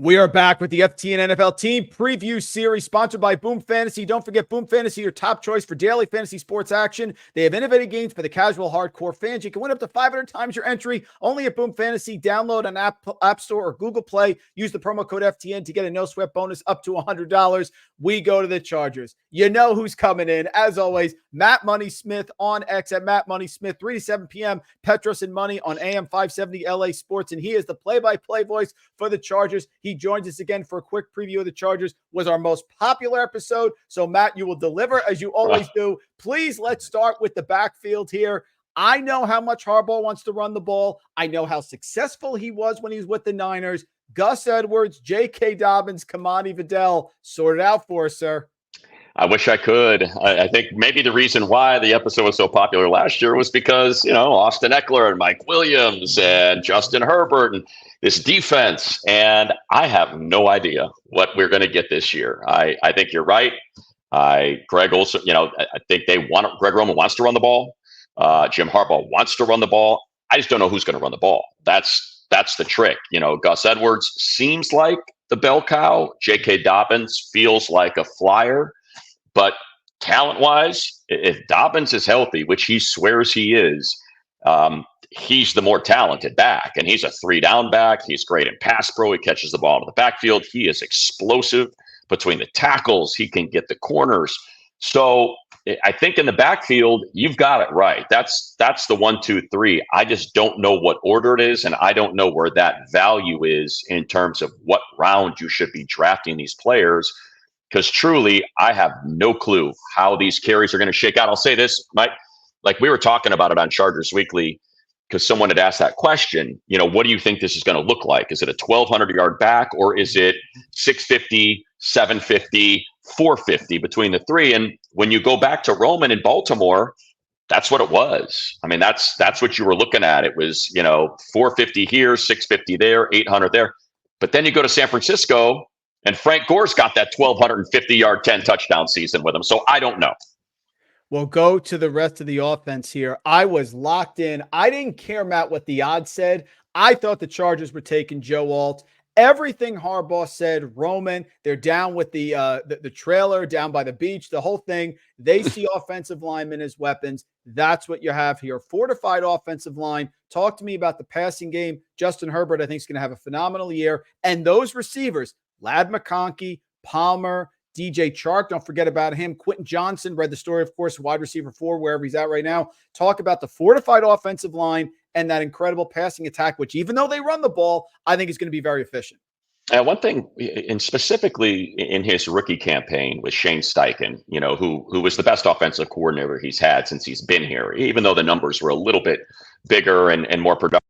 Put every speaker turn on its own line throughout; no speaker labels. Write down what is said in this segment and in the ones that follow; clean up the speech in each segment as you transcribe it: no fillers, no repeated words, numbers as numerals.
We are back with the FTN NFL Team Preview Series sponsored by Boom Fantasy. Don't forget Boom Fantasy, your top choice for daily fantasy sports action. They have innovative games for the casual hardcore fans. You can win up to 500 times your entry only at Boom Fantasy. Download on App Store or Google Play. Use the promo code FTN to get a no-sweat bonus up to $100. We go to the Chargers. You know who's coming in. As always, Matt Money Smith on X at Matt Money Smith, 3 to 7 p.m. Petros and Money on AM 570 LA Sports. And he is the play-by-play voice for the Chargers. He joins us again for a quick preview of the Chargers. Was our most popular episode. So, Matt, you will deliver as you always do. Please, let's start with the backfield here. I know how much Harbaugh wants to run the ball. I know how successful he was when he was with the Niners. Gus Edwards, J.K. Dobbins, Kamani Vidal. Sort it out for us, sir.
I wish I could. I think maybe the reason why the episode was so popular last year was because, Austin Eckler and Mike Williams and Justin Herbert and this defense. And I have no idea what we're going to get this year. I think you're right. Greg also, I think Greg Roman wants to run the ball. Jim Harbaugh wants to run the ball. I just don't know who's going to run the ball. That's the trick. Gus Edwards seems like the bell cow. J.K. Dobbins feels like a flyer. But talent-wise, if Dobbins is healthy, which he swears he is, he's the more talented back. And he's a 3-down back. He's great in pass pro. He catches the ball in the backfield. He is explosive between the tackles. He can get the corners. So I think in the backfield, you've got it right. That's the 1, 2, 3. I just don't know what order it is, and I don't know where that value is in terms of what round you should be drafting these players. Because truly, I have no clue how these carries are going to shake out. I'll say this, Mike, like we were talking about it on Chargers Weekly, because someone had asked that question, what do you think this is going to look like? Is it a 1,200-yard back, or is it 650, 750, 450 between the three? And when you go back to Roman in Baltimore, that's what it was. I mean, that's what you were looking at. It was, 450 here, 650 there, 800 there. But then you go to San Francisco, and Frank Gore's got that 1,250-yard, 10-touchdown season with him. So I don't know.
We'll go to the rest of the offense here. I was locked in. I didn't care, Matt, what the odds said. I thought the Chargers were taking Joe Alt. Everything Harbaugh said, Roman, they're down with the trailer, down by the beach, the whole thing. They see offensive linemen as weapons. That's what you have here. Fortified offensive line. Talk to me about the passing game. Justin Herbert, I think, is going to have a phenomenal year. And those receivers, Lad McConkey, Palmer, DJ Chark, don't forget about him. Quentin Johnson, read the story, of course, wide receiver 4, wherever he's at right now. Talk about the fortified offensive line and that incredible passing attack, which even though they run the ball, I think is going to be very efficient.
One thing, and specifically in his rookie campaign with Shane Steichen, who was the best offensive coordinator he's had since he's been here, even though the numbers were a little bit bigger and more productive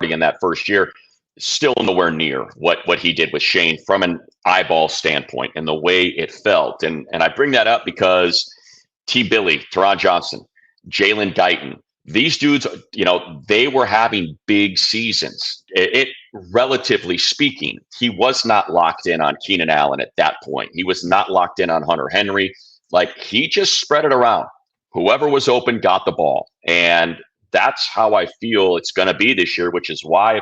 in that first year, still nowhere near what he did with Shane from an eyeball standpoint and the way it felt. And I bring that up because T. Billy, Teron Johnson, Jalen Guyton, these dudes, they were having big seasons. It relatively speaking, he was not locked in on Keenan Allen at that point. He was not locked in on Hunter Henry. Like, he just spread it around. Whoever was open got the ball. And that's how I feel it's going to be this year, which is why,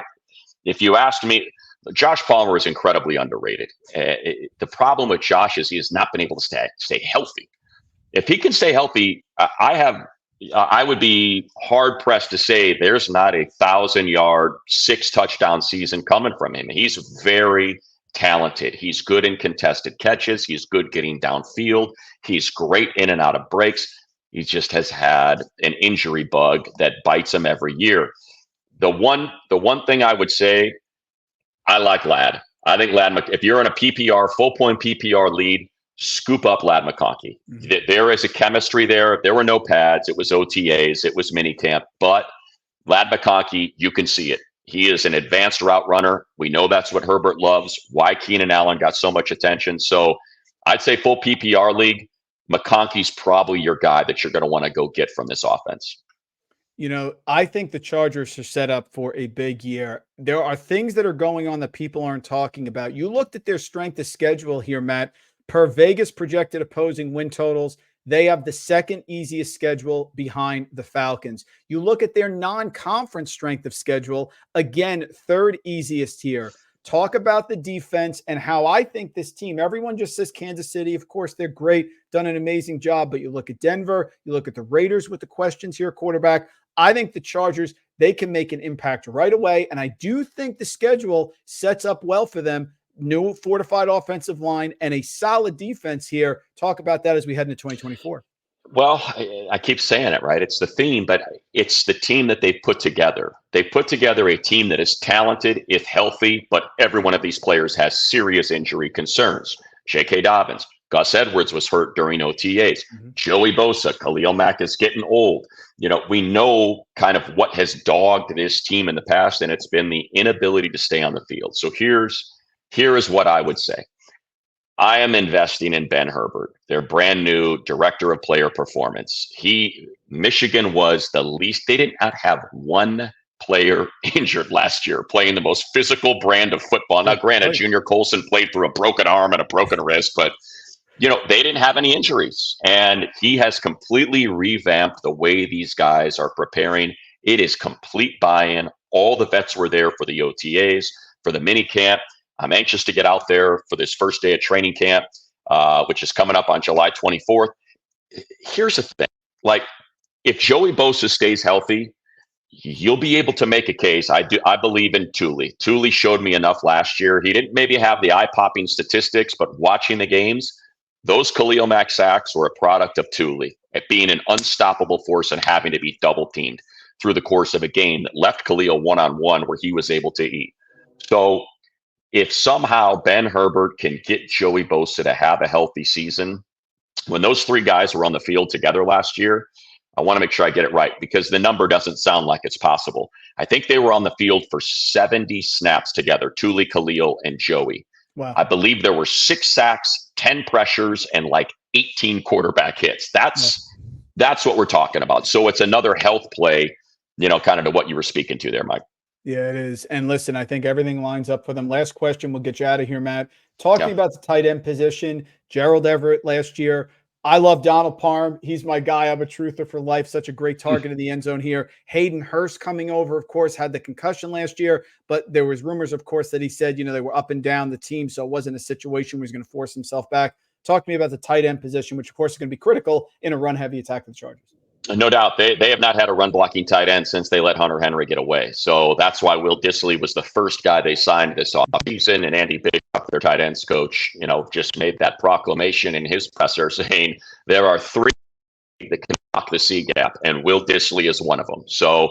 if you asked me, Josh Palmer is incredibly underrated. The problem with Josh is he has not been able to stay healthy. If he can stay healthy, I would be hard pressed to say there's not a 1,000-yard, 6-touchdown season coming from him. He's very talented. He's good in contested catches. He's good getting downfield. He's great in and out of breaks. He just has had an injury bug that bites him every year. The one thing I would say, I like Lad. I think Lad, if you're in a PPR, full point PPR lead, scoop up Lad McConkey. Mm-hmm. There is a chemistry there. There were no pads. It was OTAs. It was minicamp. But Lad McConkey, you can see it. He is an advanced route runner. We know that's what Herbert loves. Why Keenan Allen got so much attention. So I'd say full PPR league, McConkey's probably your guy that you're going to want to go get from this offense.
I think the Chargers are set up for a big year. There are things that are going on that people aren't talking about. You looked at their strength of schedule here, Matt. Per Vegas projected opposing win totals, they have the second easiest schedule behind the Falcons. You look at their non-conference strength of schedule, again, third easiest here. Talk about the defense and how I think this team, everyone just says Kansas City. Of course, they're great, done an amazing job. But you look at Denver, you look at the Raiders with the questions here, quarterback. I think the Chargers, they can make an impact right away. And I do think the schedule sets up well for them. New fortified offensive line and a solid defense here. Talk about that as we head into 2024.
Well, I keep saying it, right? It's the theme, but it's the team that they put together. They put together a team that is talented, if healthy, but every one of these players has serious injury concerns. J.K. Dobbins, Gus Edwards was hurt during OTAs. Joey Bosa, Khalil Mack is getting old. We know kind of what has dogged this team in the past, and it's been the inability to stay on the field. So here is what I would say. I am investing in Ben Herbert, their brand new director of player performance. Michigan was the least. They did not have one player injured last year, playing the most physical brand of football. Now, granted, Junior Colson played through a broken arm and a broken wrist, but they didn't have any injuries. And he has completely revamped the way these guys are preparing. It is complete buy-in. All the vets were there for the OTAs, for the mini camp. I'm anxious to get out there for this first day of training camp, which is coming up on July 24th. Here's the thing. If Joey Bosa stays healthy, you'll be able to make a case. I believe in Thule. Thule showed me enough last year. He didn't maybe have the eye-popping statistics, but watching the games, those Khalil Mack sacks were a product of Thule, at being an unstoppable force and having to be double-teamed through the course of a game that left Khalil one-on-one where he was able to eat. So if somehow Ben Herbert can get Joey Bosa to have a healthy season, when those three guys were on the field together last year, I want to make sure I get it right because the number doesn't sound like it's possible. I think they were on the field for 70 snaps together, Thule, Khalil, and Joey.
Wow.
I believe there were 6 sacks, 10 pressures, and 18 quarterback hits. That's what we're talking about. So it's another health play, kind of to what you were speaking to there, Mike.
Yeah, it is. And listen, I think everything lines up for them. Last question, we'll get you out of here, Matt. Talking about the tight end position, Gerald Everett last year. I love Donald Parham. He's my guy. I'm a truther for life. Such a great target in the end zone here. Hayden Hurst coming over, of course, had the concussion last year, but there was rumors, of course, that he said, they were up and down the team, so it wasn't a situation where he's going to force himself back. Talk to me about the tight end position, which, of course, is going to be critical in a run-heavy attack of the Chargers.
No doubt. They have not had a run-blocking tight end since they let Hunter Henry get away. So that's why Will Dissly was the first guy they signed this offseason, and Andy Bishop, their tight ends coach, just made that proclamation in his presser saying there are 3 that can block the C gap, and Will Dissly is one of them. So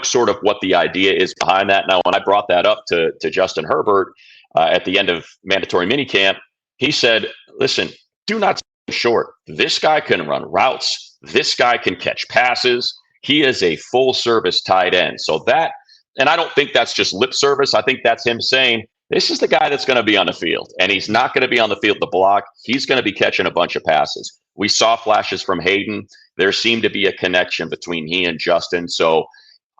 sort of what the idea is behind that. Now, when I brought that up to Justin Herbert at the end of mandatory minicamp, he said, listen, do not stay short. This guy can run routes. This guy can catch passes. He is a full service tight end. So and I don't think that's just lip service. I think that's him saying, this is the guy that's going to be on the field, and he's not going to be on the field to block. He's going to be catching a bunch of passes. We saw flashes from Hayden. There seemed to be a connection between he and Justin. So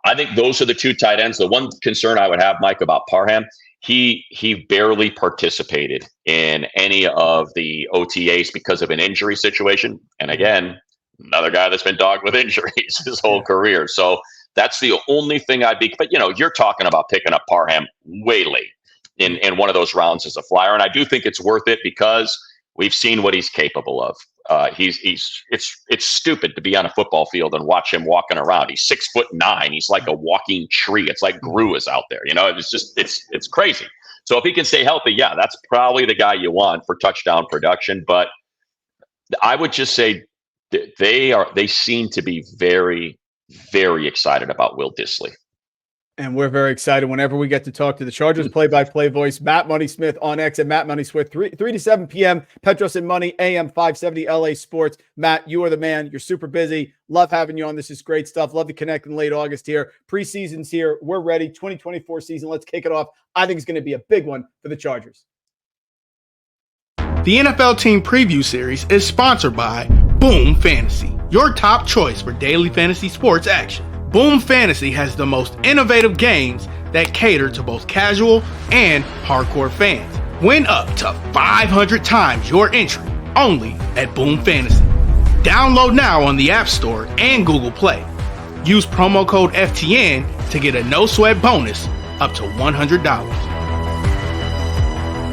I think those are the 2 tight ends. The one concern I would have, Mike, about Parham, he barely participated in any of the OTAs because of an injury situation. And again, another guy that's been dogged with injuries his whole career. So that's the only thing but you're talking about picking up Parham way late in one of those rounds as a flyer. And I do think it's worth it because we've seen what he's capable of. It's stupid to be on a football field and watch him walking around. He's 6'9". He's like a walking tree. It's like Gru is out there. It's crazy. So if he can stay healthy, that's probably the guy you want for touchdown production. But I would just say, they seem to be very, very excited about Will Dissly.
And we're very excited whenever we get to talk to the Chargers play-by-play voice, Matt Money Smith on X at Matt Money Smith, 3 to 7 p.m. Petros and Money, AM 570 LA Sports. Matt, you are the man. You're super busy. Love having you on. This is great stuff. Love to connect in late August here. Preseason's here. We're ready. 2024 season. Let's kick it off. I think it's going to be a big one for the Chargers.
The NFL Team Preview Series is sponsored by Boom Fantasy, your top choice for daily fantasy sports action. Boom Fantasy has the most innovative games that cater to both casual and hardcore fans. Win up to 500 times your entry only at Boom Fantasy. Download now on the App Store and Google Play. Use promo code FTN to get a no-sweat bonus up to $100.